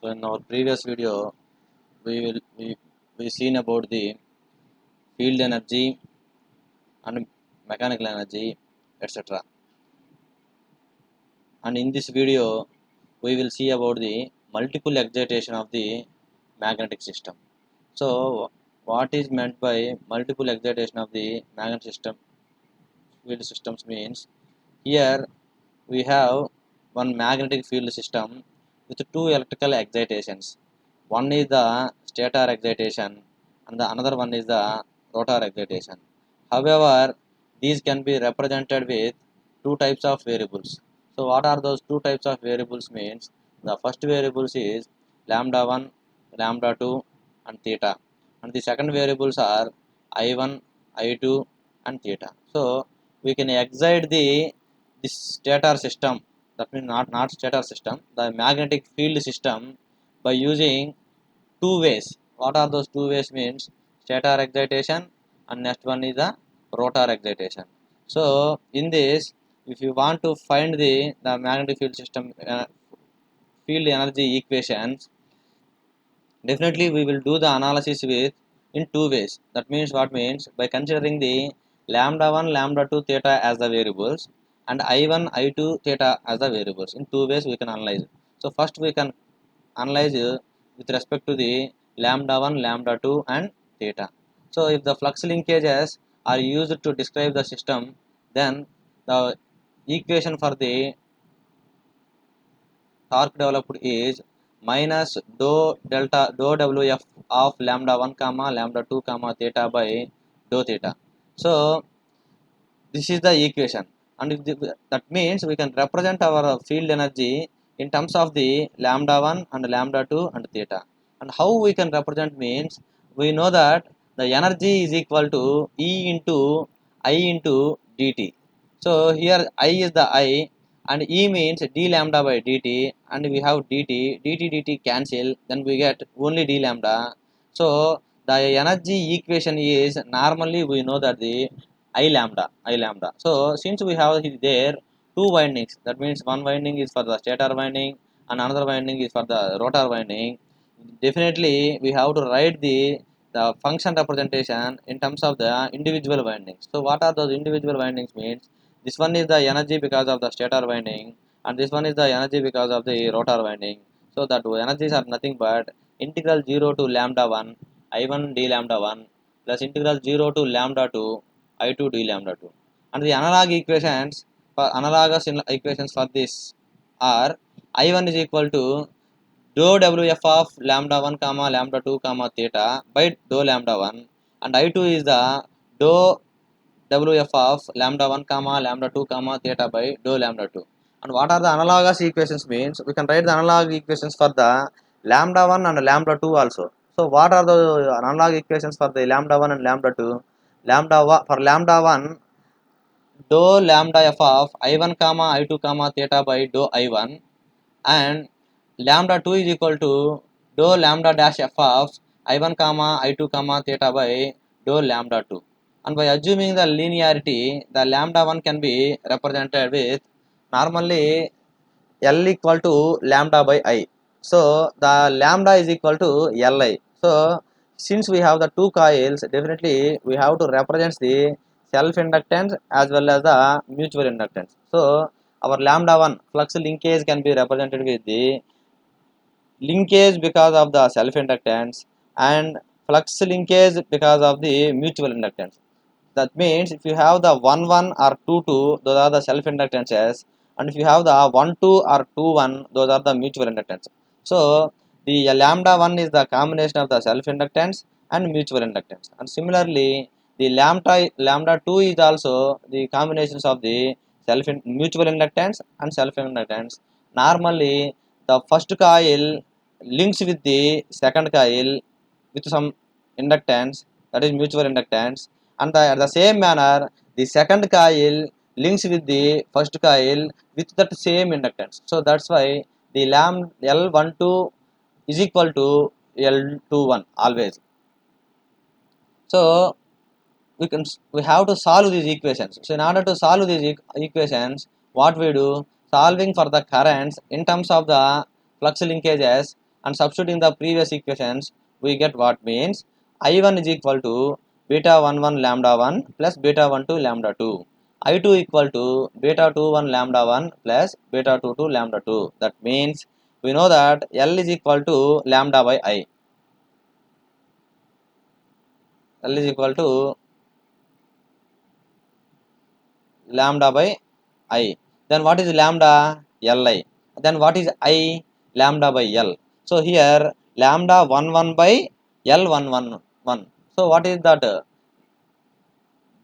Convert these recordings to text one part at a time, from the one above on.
So in our previous video, we seen about the field energy and mechanical energy, etc. And in this video, we will see about the multiple excitation of the magnetic system. So what is meant by multiple excitation of the magnetic system field systems means here we have one magnetic field system with two electrical excitations. One is the stator excitation and the another one is the rotor excitation. However, these can be represented with two types of variables. So what are those two types of variables means? The first variables is lambda 1, lambda 2 and theta. And the second variables are I1, I2 and theta. So we can excite this stator system, that means not stator system, the magnetic field system by using two ways. What are those two ways means? Stator excitation and next one is the rotor excitation. So in this, if you want to find the magnetic field system field energy equations, definitely we will do the analysis with in two ways. That means what means by considering the lambda 1 lambda 2 theta as the variables and I1 I2 theta as the variables. In two ways we can analyze. So first we can analyze with respect to the lambda 1 lambda 2 and theta. So if the flux linkages are used to describe the system, then the equation for the torque developed is minus dou wf of lambda 1 comma lambda 2 comma theta by dou theta. So this is the equation, and that means we can represent our field energy in terms of the lambda 1 and lambda 2 and theta. And how we can represent means we know that the energy is equal to E into I into dt. So here I is the I and E means d lambda by dt, and we have dt cancel, then we get only d lambda. So the energy equation is normally we know that the I lambda. So since we have there two windings, that means one winding is for the stator winding and another winding is for the rotor winding. Definitely we have to write the function representation in terms of the individual windings. So what are those individual windings means? This one is the energy because of the stator winding and this one is the energy because of the rotor winding. So that energies are nothing but integral 0 to lambda 1 I1 d lambda 1 plus integral 0 to lambda 2 I2 d lambda 2. And the analogous equations for this are I1 is equal to dou wf of lambda 1 comma lambda 2 comma theta by dou lambda 1, and I2 is the dou wf of lambda 1 comma lambda 2 comma theta by dou lambda 2. And what are the analogous equations means? We can write the analog equations for the lambda 1 and lambda 2 also. So what are the analog equations for the lambda 1 and lambda 2? For lambda 1 dou lambda f of I1 comma I2 comma theta by dou I1, and lambda 2 is equal to dou lambda dash f of I1 comma I2 comma theta by dou lambda 2. And by assuming the linearity, the lambda 1 can be represented with normally L equal to lambda by I. So the lambda is equal to Li. So since we have the two coils, definitely we have to represent the self inductance as well as the mutual inductance. So our lambda 1 flux linkage can be represented with the linkage because of the self inductance and flux linkage because of the mutual inductance. That means if you have the 1 1 or 2 2, those are the self inductances, and if you have the 1 2 or 2 1, those are the mutual inductance. So the lambda 1 is the combination of the self inductance and mutual inductance, and similarly the lambda 2 is also the combinations of the mutual inductance and self inductance. Normally the first coil links with the second coil with some inductance, that is mutual inductance, and at the same manner the second coil links with the first coil with that same inductance. So that's why the L12 is equal to L21 always. So we have to solve these equations. So in order to solve these equations, what we do, solving for the currents in terms of the flux linkages, and substituting the previous equations, we get what means I1 is equal to beta 11 lambda 1 plus beta 12 lambda 2. I2 equal to beta 21 lambda 1 plus beta 22 lambda 2. That means we know that L is equal to lambda by I. L is equal to lambda by I. Then what is lambda? Li. Then what is I? Lambda by L. So here lambda 11 by L 111. So what is that?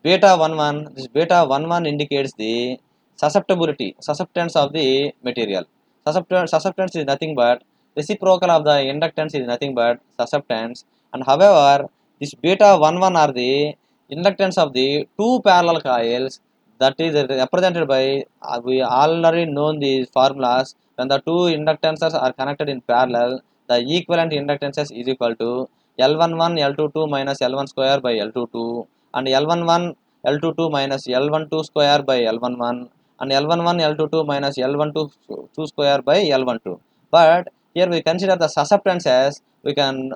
Beta 11. This beta 11 indicates the susceptance of the material. Susceptance is nothing but reciprocal of the inductance is nothing but susceptance. And however, this beta 11 are the inductance of the two parallel coils, that is represented by we already known these formulas. When the two inductances are connected in parallel, the equivalent inductances is equal to L11 L22 minus L1 square by L22, and L11 L22 minus L12 square by L11, and L11 L22 minus L12 square by L12. But here we consider the susceptances. We can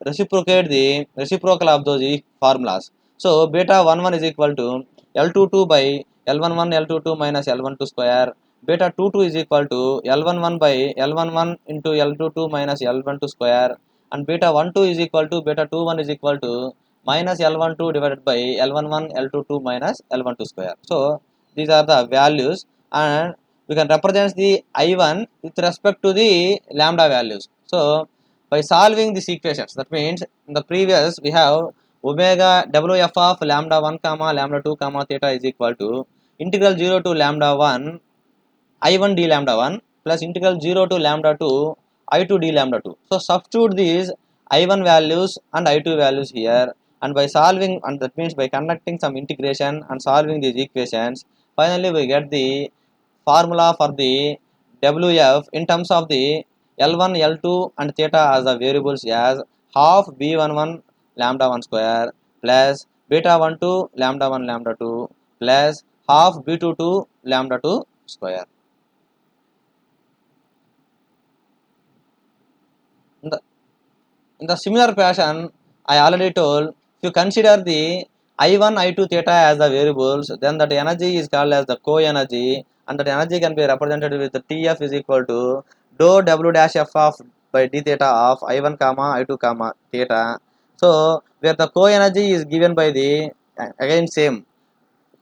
reciprocate the reciprocal of those formulas. So beta 11 is equal to L22 by L11 L22 minus L12 square. Beta 22 is equal to L11 by L11 into L22 minus L12 square, and beta 12 is equal to beta 21 is equal to minus L12 divided by L11 L22 minus L12 square. So these are the values, and we can represent the I1 with respect to the lambda values. So by solving these equations, that means in the previous we have omega wf of lambda 1 comma lambda 2 comma theta is equal to integral 0 to lambda 1 I1 d lambda 1 plus integral 0 to lambda 2 I2 d lambda 2. So substitute these I1 values and I2 values here, and by solving, and that means by conducting some integration and solving these equations, finally we get the formula for the WF in terms of the L1, L2 and theta as the variables as half B11 lambda 1 square plus beta 12 lambda 1 lambda 2 plus half B22 lambda 2 square. In the similar fashion, I already told, if you consider the I1, I2 theta as the variables, then that energy is called as the co-energy, and that energy can be represented with the TF is equal to dou W dash F of by d theta of I1 comma I2 comma theta. So where the co-energy is given by the again same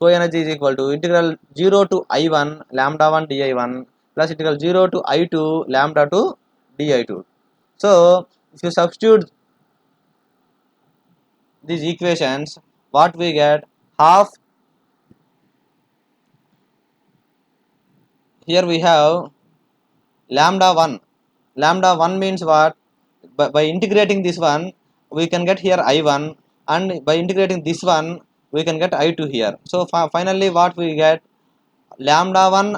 co-energy is equal to integral 0 to I1 lambda 1 di1 plus integral 0 to I2 lambda 2 di2. So if you substitute these equations, what we get half, here we have lambda 1 means what, by integrating this one we can get here I1, and by integrating this one we can get I2 here. So finally what we get lambda 1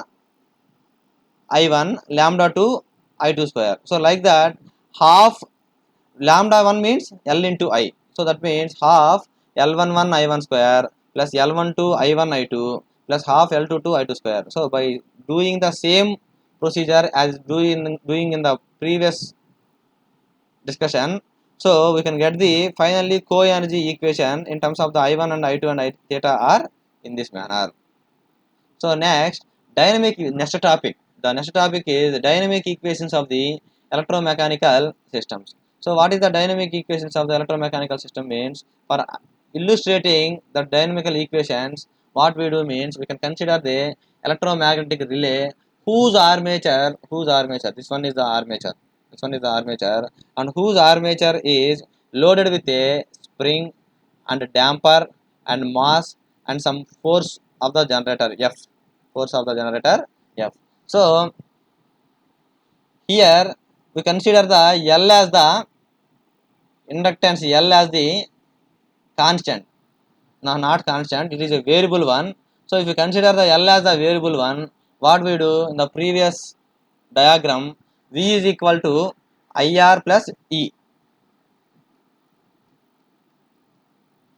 I1 lambda 2 I2 square. So like that, half lambda 1 means L into I. So that means half L11 I1 square plus L12 I1 I2 plus half L22 I2 square. So by doing the same procedure as doing in the previous discussion, so we can get the finally co-energy equation in terms of the I1 and I2 and I theta are in this manner. So next topic. The next topic is dynamic equations of the electromechanical systems. So what is the dynamic equations of the electromechanical system means? For illustrating the dynamical equations, what we do means we can consider the electromagnetic relay whose armature, this one is the armature, and whose armature is loaded with a spring and damper and mass and some force of the generator F. Force of the generator F. So here we consider the L as the inductance, L as the constant. No, not constant, it is a variable one. So if you consider the L as the variable one, what we do in the previous diagram, V is equal to IR plus E.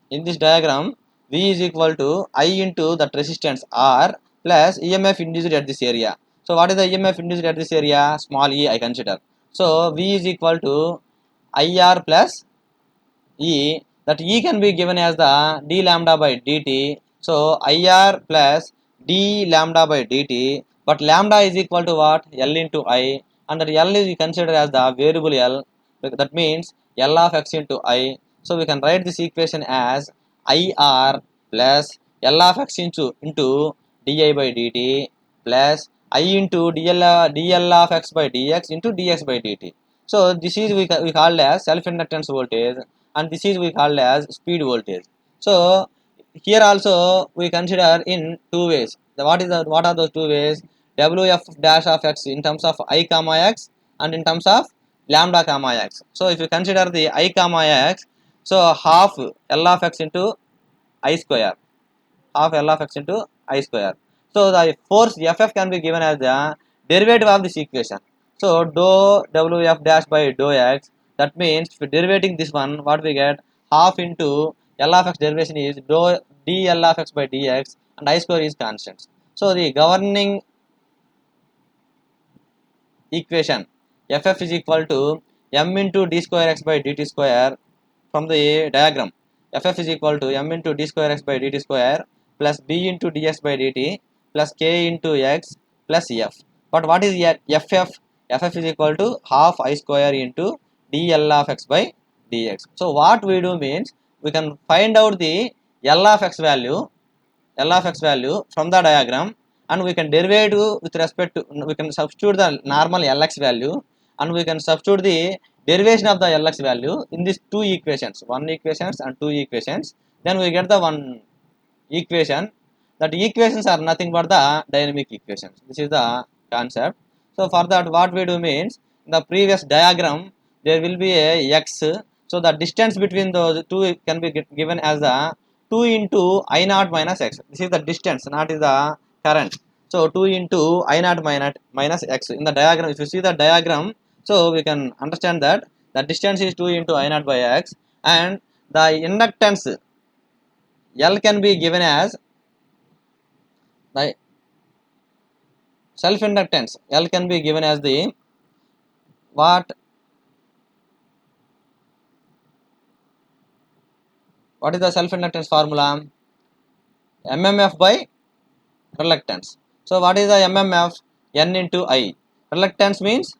In this diagram, V is equal to I into that resistance R plus EMF induced at this area. So what is the EMF induced at this area? Small e I consider. So V is equal to IR plus E, that E can be given as the d lambda by dt. So IR plus d lambda by dt, but lambda is equal to what? L into I, and that L is considered as the variable L, that means L of x into I. So we can write this equation as IR plus L of x into di by dt plus I into dl of x by dx into dx by dt. So this is we called as self-inductance voltage, and this is we called as speed voltage. So here also we consider in two ways. What are those two ways? Wf dash of x in terms of I comma x and in terms of lambda comma x. So if you consider the I comma x, so half L of x into I square, half L of x into I square. So the force Ff can be given as the derivative of this equation. So dou Wf dash by dou x, that means if derivating this one, what we get? Half into L of x derivation is dou dl of x by dx, and I square is constant. So the governing equation Ff is equal to m into d square x by dt square. From the diagram, Ff is equal to m into d square x by dt square plus b into dx by dt plus k into x plus f. But what is Ff? Ff is equal to half I square into dl of x by dx. So what we do means we can find out the L of x value, from the diagram, and we can derive with respect to, we can substitute the normal Lx value, and we can substitute the derivation of the Lx value in these two equations, one equations and two equations. Then we get the one equation. That equations are nothing but the dynamic equations. This is the concept. So for that, what we do means, in the previous diagram there will be a x. So the distance between those two can be given as the 2 into I naught minus x. This is the distance, not is the current. So 2 into I naught minus x. In the diagram, if you see the diagram, so we can understand that the distance is 2 into I naught by x, and the inductance L can be given as the self inductance. L can be given as the what? What is the self inductance formula? MMF by reluctance. So what is the MMF? N into I. Reluctance means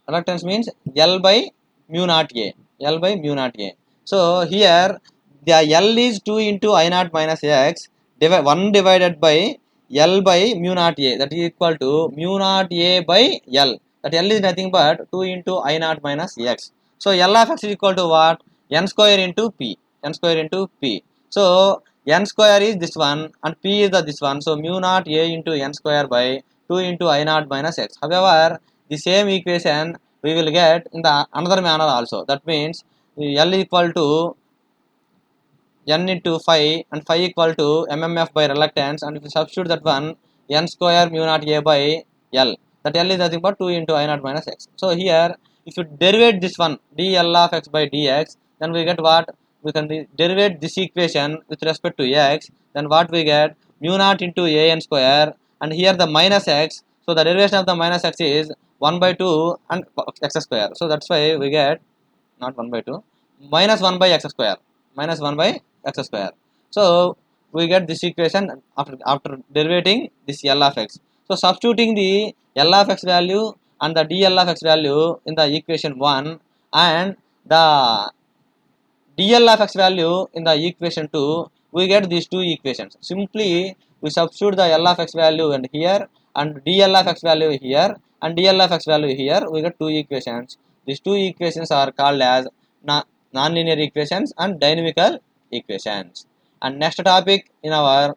L by mu naught A. L by mu naught A. So here the L is 2 into I naught minus x, 1 divided by L by mu naught A, that is equal to mu naught A by L. That L is nothing but 2 into I naught minus x. So L of x is equal to what? N square into P. N square into P. So N square is this one and P is this one. So mu naught A into N square by 2 into I naught minus x. However, the same equation we will get in the another manner also. That means L equal to N into phi and phi equal to MMF by reluctance, and if you substitute that one, N square mu naught A by L, that L is nothing but 2 into I naught minus x. So here if you derivate this one dl of x by dx, then we get what? We can derivate this equation with respect to x, then what we get? Mu naught into an square, and here the minus x, so the derivation of the minus x is 1 by 2 and x square. So that's why we get not 1 by 2, minus 1 by x square, minus 1 by x square. So we get this equation after derivating this L of x. So substituting the L of x value and the dl of x value in the equation 1 and the dl of x value in the equation 2, we get these two equations. Simply we substitute the L of x value and here, and dl of x value here, and dl of x value here, we get two equations. These two equations are called as nonlinear equations and dynamical equations. And next topic in our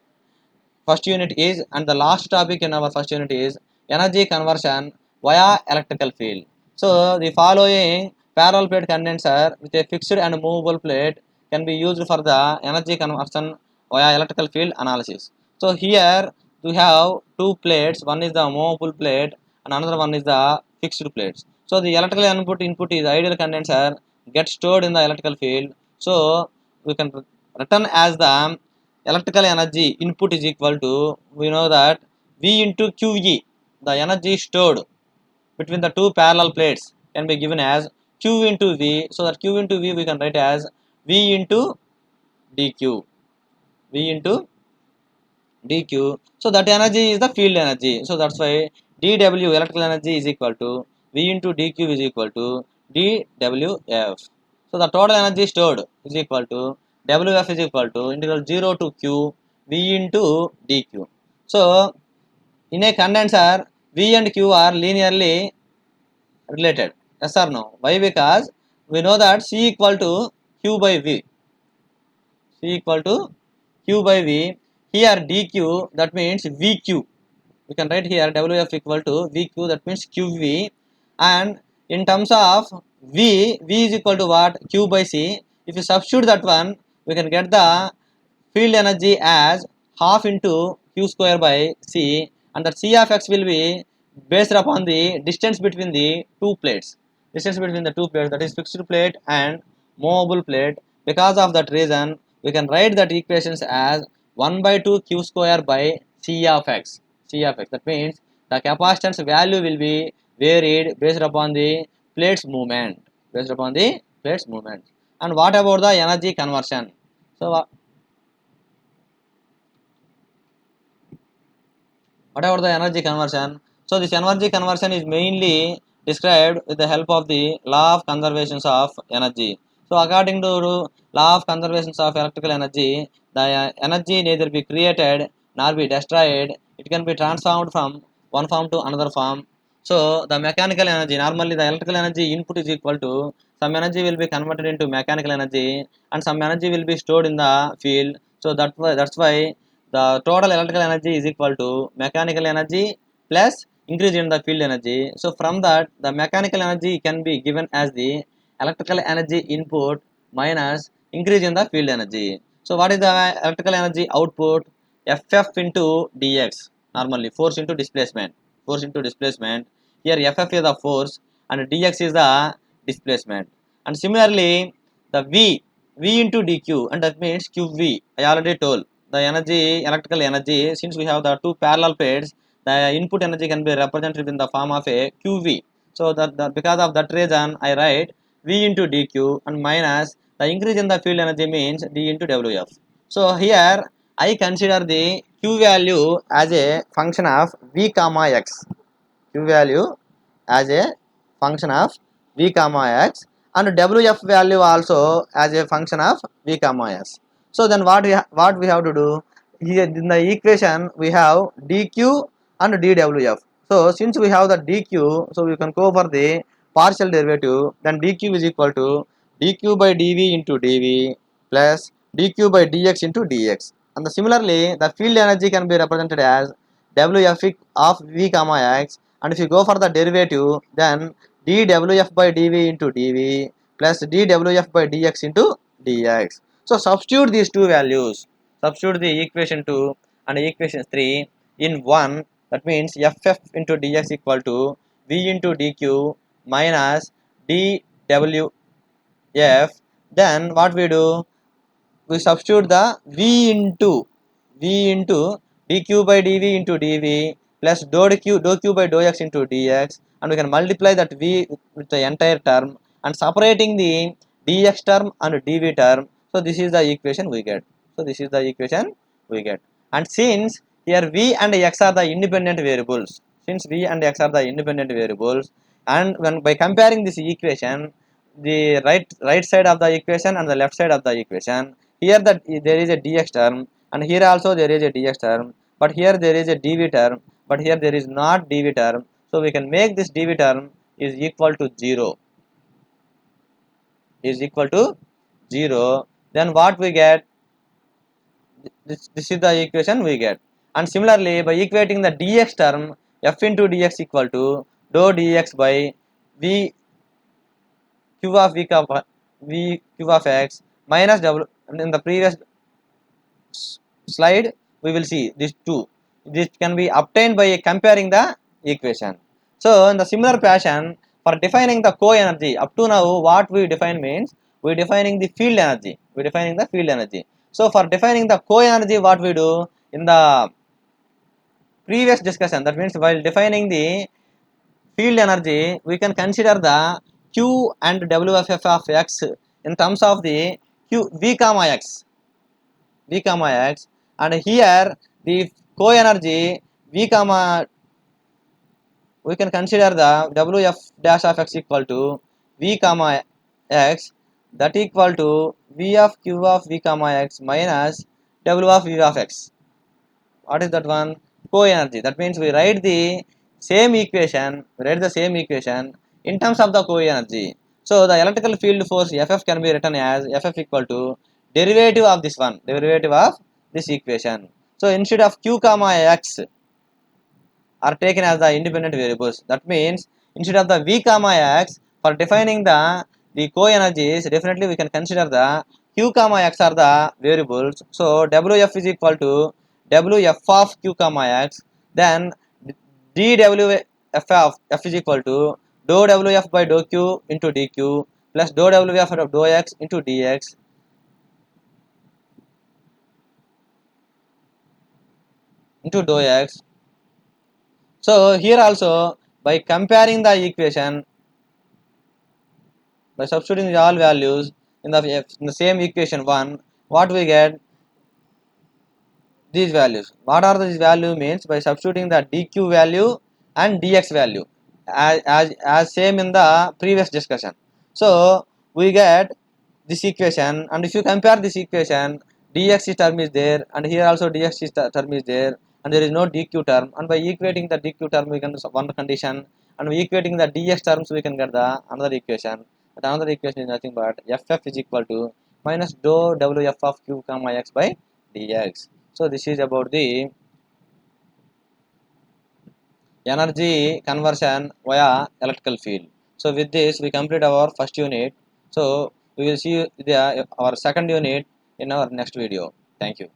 first unit is, and the last topic in our first unit is, energy conversion via electrical field. So the following parallel plate condenser with a fixed and movable plate can be used for the energy conversion via electrical field analysis. So here we have two plates, one is the movable plate and another one is the fixed plates. So the electrical input is ideal condenser gets stored in the electrical field. So we can return as the electrical energy input is equal to, we know that V into QE, the energy stored between the two parallel plates can be given as Q into V. So that Q into V we can write as V into dq. V into dq. So that energy is the field energy. So that's why dw electrical energy is equal to V into dq is equal to dwf. So the total energy stored is equal to wf is equal to integral 0 to q V into dq. So in a condenser, V and Q are linearly related. Yes or no? Why? Because we know that C equal to Q by V. C equal to Q by V. Here dq, that means VQ. We can write here WF equal to VQ, that means QV. And in terms of V is equal to what? Q by C. If you substitute that one, we can get the field energy as half into Q square by C, and that C of x will be based upon the distance between the two plates. Distance between the two plates, that is fixed plate and movable plate. Because of that reason, we can write that equations as 1 by 2 Q square by C of x. C of x. That means the capacitance value will be varied based upon the plate's movement. Based upon the plate's movement. And what about the energy conversion? So what about the energy conversion? So this energy conversion is mainly described with the help of the law of conservation of energy. So according to law of conservation of electrical energy, the energy neither be created nor be destroyed. It can be transformed from one form to another form. So the mechanical energy, normally the electrical energy input is equal to some energy will be converted into mechanical energy and some energy will be stored in the field. So that's why the total electrical energy is equal to mechanical energy plus increase in the field energy. So from that, the mechanical energy can be given as the electrical energy input minus increase in the field energy. So what is the electrical energy output? FF into dx, normally force into displacement. Force into displacement. Here FF is the force and dx is the displacement. And similarly, the V into dq, and that means QV. I already told the energy, electrical energy, since we have the two parallel plates, the input energy can be represented in the form of a QV. So that because of that reason, I write V into dq and minus the increase in the field energy means d into wf. So here I consider the q value as a function of v comma x. Q value as a function of v comma x and wf value also as a function of v comma s. So then what we have to do here in the equation, we have dq and dwf. So since we have the dq, so we can go for the partial derivative. Then dq is equal to dq by dv into dv plus dq by dx into dx. And similarly, the field energy can be represented as wf of v comma x, and if you go for the derivative, then dwf by dv into dv plus dwf by dx into dx. So substitute these two values, substitute the equation 2 and equation 3 in 1. That means ff into dx equal to v into dq minus dwf. Then what we do, we substitute the v into dq by dv into dv plus dou q by dou x into dx, and we can multiply that v with the entire term and separating the dx term and dv term. So this is the equation we get. So this is the equation we get. And since here v and x are the independent variables, since v and x are the independent variables, and when by comparing this equation, the right side of the equation and the left side of the equation, here that there is a dx term and here also there is a dx term, but here there is a dv term, but here there is not dv term. So we can make this dv term is equal to 0, is equal to 0. Then what we get, this is the equation we get. And similarly, by equating the dx term, f into dx equal to dou dx by v q of v q of x minus w. In the previous slide we will see these two. This can be obtained by comparing the equation. So in the similar fashion, for defining the co-energy, up to now what we define means we defining the field energy. We defining the field energy. So for defining the co-energy, what we do in the previous discussion, that means while defining the field energy, we can consider the Q and WFF of x in terms of the Q V comma x, and here the co-energy V comma, we can consider the WF dash of x equal to V comma x, that equal to V of Q of V comma x minus W of V of x. What is that one? Co-energy. That means we write the same equation, in terms of the co-energy. So the electrical field force FF can be written as FF equal to derivative of this one, derivative of this equation. So instead of Q comma x are taken as the independent variables. That means instead of the V comma x, for defining the co-energies, definitely we can consider the Q comma x are the variables. So WF is equal to WF of Q comma x, then dWF of F is equal to dou WF by dou Q into dQ plus dou WF of dou x into dx into dou x. So here also, by comparing the equation, by substituting all values in the same equation 1, what we get? These values. What are these value means? By substituting the dq value and dx value as same in the previous discussion. So we get this equation, and if you compare this equation, dx term is there, and here also dx term is there, and there is no dq term, and by equating the dq term we can one condition, and by equating the dx terms we can get the another equation. But another equation is nothing but ff is equal to minus dou wf of q comma x by dx. So this is about the energy conversion via electrical field. So with this we complete our first unit. So we will see our second unit in our next video. Thank you.